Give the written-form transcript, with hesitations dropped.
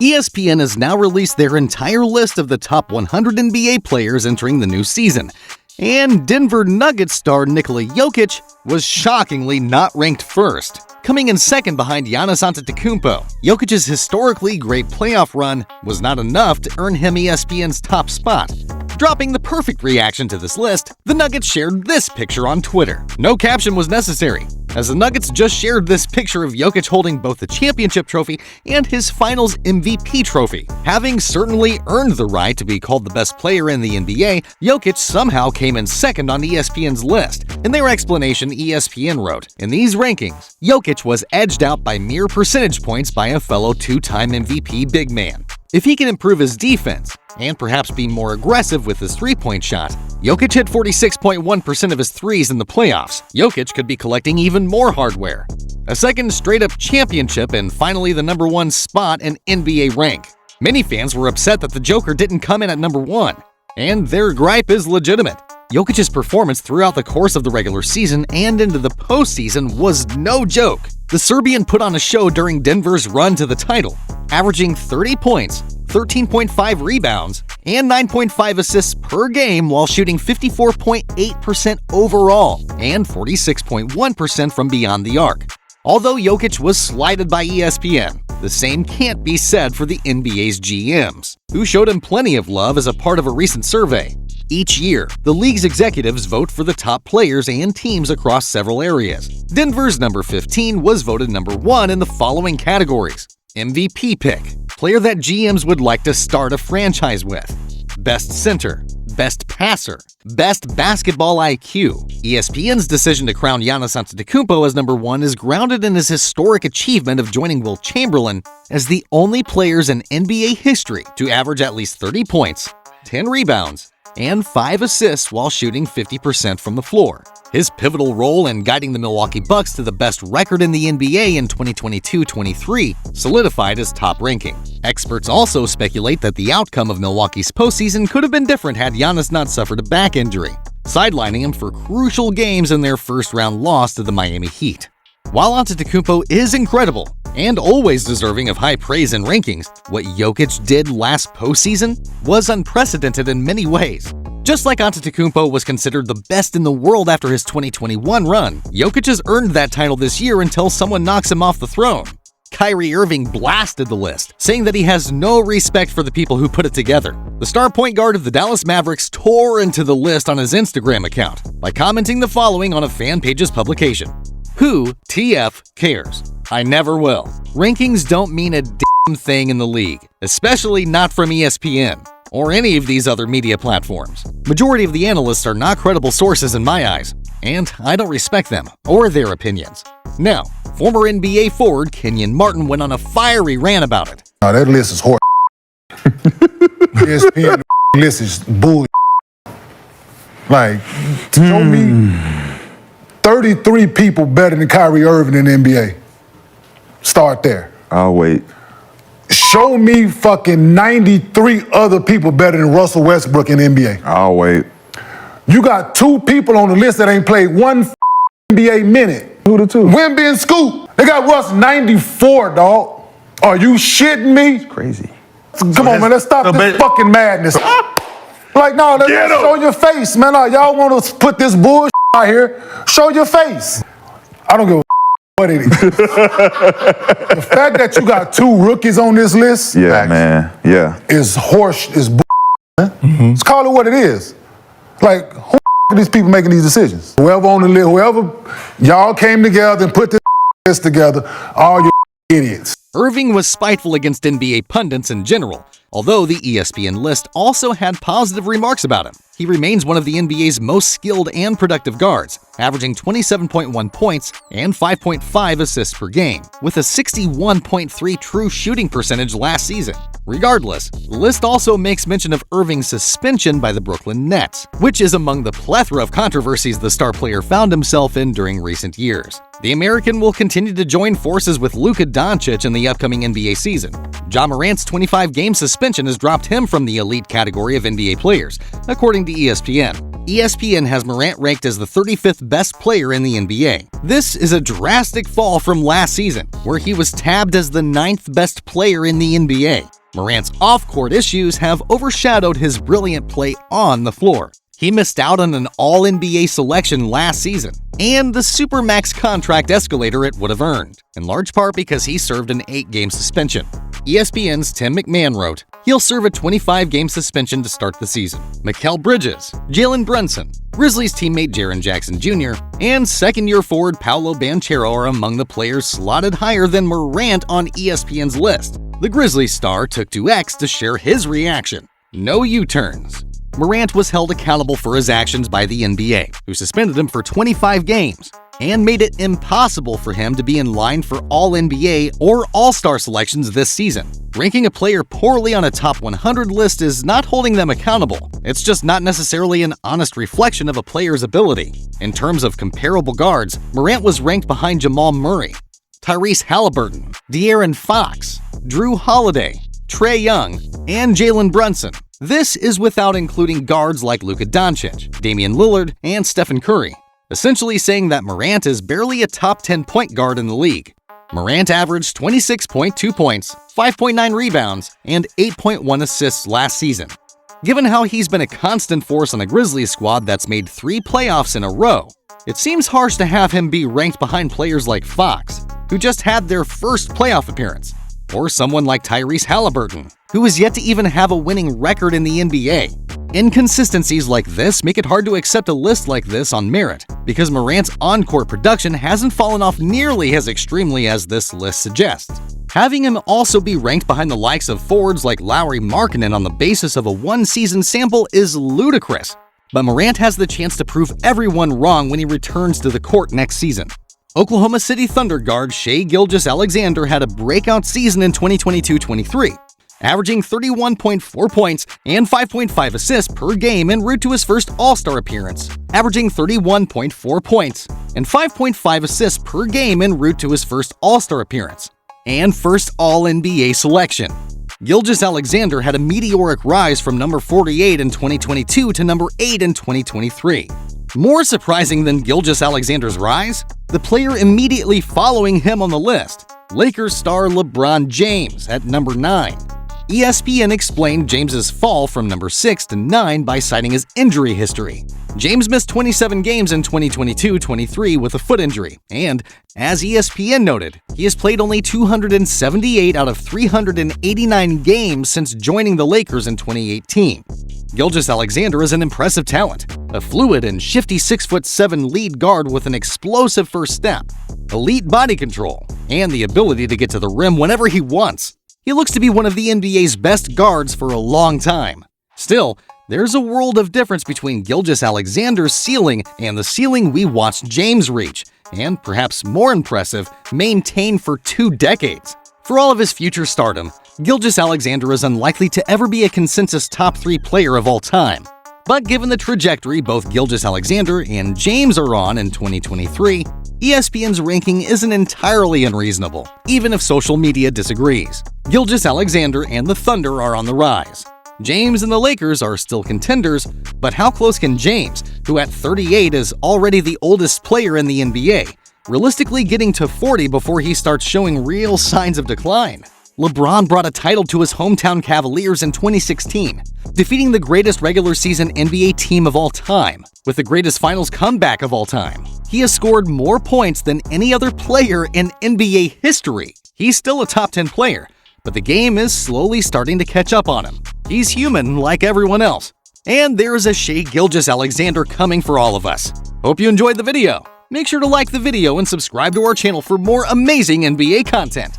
ESPN has now released their entire list of the top 100 NBA players entering the new season, and Denver Nuggets star Nikola Jokic was shockingly not ranked first, coming in second behind Giannis Antetokounmpo. Jokic's historically great playoff run was not enough to earn him ESPN's top spot. Dropping the perfect reaction to this list, the Nuggets shared this picture on Twitter. No caption was necessary, as the Nuggets just shared this picture of Jokic holding both the championship trophy and his finals MVP trophy. Having certainly earned the right to be called the best player in the NBA, Jokic somehow came in second on ESPN's list. In their explanation, ESPN wrote, "In these rankings, Jokic was edged out by mere percentage points by a fellow two-time MVP big man. If he can improve his defense, and perhaps be more aggressive with his three-point shot, Jokic hit 46.1% of his threes in the playoffs. Jokic could be collecting even more hardware. A second straight-up championship and finally the number one spot in NBA rank." Many fans were upset that the Joker didn't come in at number one, and their gripe is legitimate. Jokic's performance throughout the course of the regular season and into the postseason was no joke. The Serbian put on a show during Denver's run to the title, averaging 30 points, 13.5 rebounds, and 9.5 assists per game while shooting 54.8% overall and 46.1% from beyond the arc. Although Jokic was slighted by ESPN, the same can't be said for the NBA's GMs, who showed him plenty of love as a part of a recent survey. Each year, the league's executives vote for the top players and teams across several areas. Denver's number 15 was voted number 1 in the following categories: MVP pick, player that GMs would like to start a franchise with; best center, best passer, best basketball IQ. ESPN's decision to crown Giannis Antetokounmpo as number 1 is grounded in his historic achievement of joining Wilt Chamberlain as the only players in NBA history to average at least 30 points, 10 rebounds, and 5 assists while shooting 50% from the floor. His pivotal role in guiding the Milwaukee Bucks to the best record in the NBA in 2022-23 solidified his top ranking. Experts also speculate that the outcome of Milwaukee's postseason could have been different had Giannis not suffered a back injury, sidelining him for crucial games in their first-round loss to the Miami Heat. While Antetokounmpo is incredible and always deserving of high praise and rankings, what Jokic did last postseason was unprecedented in many ways. Just like Antetokounmpo was considered the best in the world after his 2021 run, Jokic has earned that title this year until someone knocks him off the throne. Kyrie Irving blasted the list, saying that he has no respect for the people who put it together. The star point guard of the Dallas Mavericks tore into the list on his Instagram account by commenting the following on a fan page's publication: "Who TF cares? I never will. Rankings don't mean a damn thing in the league, especially not from ESPN or any of these other media platforms. Majority of the analysts are not credible sources in my eyes, and I don't respect them or their opinions." Now, former NBA forward Kenyon Martin went on a fiery rant about it. No, that list is horrible. ESPN list is bull. Like, show me 33 people better than Kyrie Irving in the NBA. Start there. I'll wait. Show me fucking 93 other people better than Russell Westbrook in the NBA. I'll wait. You got 2 people on the list that ain't played one NBA minute. Who the 2? Wemby and Scoot. They got Russ 94, dog. Are you shitting me? Crazy. Come on, man. Let's stop this fucking madness. Like, no, let's show your face, man. Y'all want to put this bullshit out here. Show your face. I don't give a what it is. The fact that you got 2 rookies on this list, man, is horse, is bull, man. Let's call it what it is. Like, who are these people making these decisions? Whoever on the list, whoever y'all came together and put this list together, all you idiots. Irving was spiteful against NBA pundits in general, although the ESPN list also had positive remarks about him. He remains one of the NBA's most skilled and productive guards, averaging 27.1 points and 5.5 assists per game, with a 61.3 true shooting percentage last season. Regardless, the list also makes mention of Irving's suspension by the Brooklyn Nets, which is among the plethora of controversies the star player found himself in during recent years. The American will continue to join forces with Luka Doncic in the upcoming NBA season. Ja Morant's 25-game suspension has dropped him from the elite category of NBA players, according to ESPN. ESPN has Morant ranked as the 35th best player in the NBA. This is a drastic fall from last season, where he was tabbed as the 9th best player in the NBA. Morant's off-court issues have overshadowed his brilliant play on the floor. He missed out on an All-NBA selection last season, and the Supermax contract escalator it would have earned, in large part because he served an 8-game suspension. ESPN's Tim McMahon wrote, he'll serve a 25-game suspension to start the season. Mikal Bridges, Jalen Brunson, Grizzlies teammate Jaren Jackson Jr., and second-year forward Paolo Banchero are among the players slotted higher than Morant on ESPN's list. The Grizzlies star took to X to share his reaction. No U-turns. Morant was held accountable for his actions by the NBA, who suspended him for 25 games and made it impossible for him to be in line for All-NBA or All-Star selections this season. Ranking a player poorly on a top 100 list is not holding them accountable. It's just not necessarily an honest reflection of a player's ability. In terms of comparable guards, Morant was ranked behind Jamal Murray, Tyrese Halliburton, De'Aaron Fox, Drew Holiday, Trae Young, and Jalen Brunson. This is without including guards like Luka Doncic, Damian Lillard, and Stephen Curry, essentially saying that Morant is barely a top 10 point guard in the league. Morant averaged 26.2 points, 5.9 rebounds, and 8.1 assists last season. Given how he's been a constant force on a Grizzlies squad that's made 3 playoffs in a row, it seems harsh to have him be ranked behind players like Fox, who just had their first playoff appearance, or someone like Tyrese Halliburton, who is yet to even have a winning record in the NBA. Inconsistencies like this make it hard to accept a list like this on merit, because Morant's on-court production hasn't fallen off nearly as extremely as this list suggests. Having him also be ranked behind the likes of forwards like Lauri Markkanen on the basis of a one-season sample is ludicrous, but Morant has the chance to prove everyone wrong when he returns to the court next season. Oklahoma City Thunder guard Shai Gilgeous-Alexander had a breakout season in 2022-23, averaging 31.4 points and 5.5 assists per game en route to his first All-Star appearance, averaging 31.4 points and 5.5 assists per game en route to his first All-Star appearance, and first All-NBA selection. Gilgeous-Alexander had a meteoric rise from number 48 in 2022 to number 8 in 2023. More surprising than Gilgeous-Alexander's rise, the player immediately following him on the list, Lakers star LeBron James at number 9. ESPN explained James's fall from number 6 to 9 by citing his injury history. James missed 27 games in 2022-23 with a foot injury, and, as ESPN noted, he has played only 278 out of 389 games since joining the Lakers in 2018. Gilgeous-Alexander is an impressive talent, a fluid and shifty 6'7" lead guard with an explosive first step, elite body control, and the ability to get to the rim whenever he wants. He looks to be one of the NBA's best guards for a long time. Still, there's a world of difference between Gilgeous-Alexander's ceiling and the ceiling we watched James reach, and perhaps more impressive, maintain for 2 decades. For all of his future stardom, Gilgeous-Alexander is unlikely to ever be a consensus top 3 player of all time. But given the trajectory both Gilgeous-Alexander and James are on in 2023, ESPN's ranking isn't entirely unreasonable, even if social media disagrees. Gilgeous-Alexander and the Thunder are on the rise. James and the Lakers are still contenders, but how close can James, who at 38 is already the oldest player in the NBA, realistically getting to 40 before he starts showing real signs of decline? LeBron brought a title to his hometown Cavaliers in 2016, defeating the greatest regular season NBA team of all time, with the greatest finals comeback of all time. He has scored more points than any other player in NBA history. He's still a top 10 player, but the game is slowly starting to catch up on him. He's human like everyone else. And there is a Shai Gilgeous-Alexander coming for all of us. Hope you enjoyed the video. Make sure to like the video and subscribe to our channel for more amazing NBA content.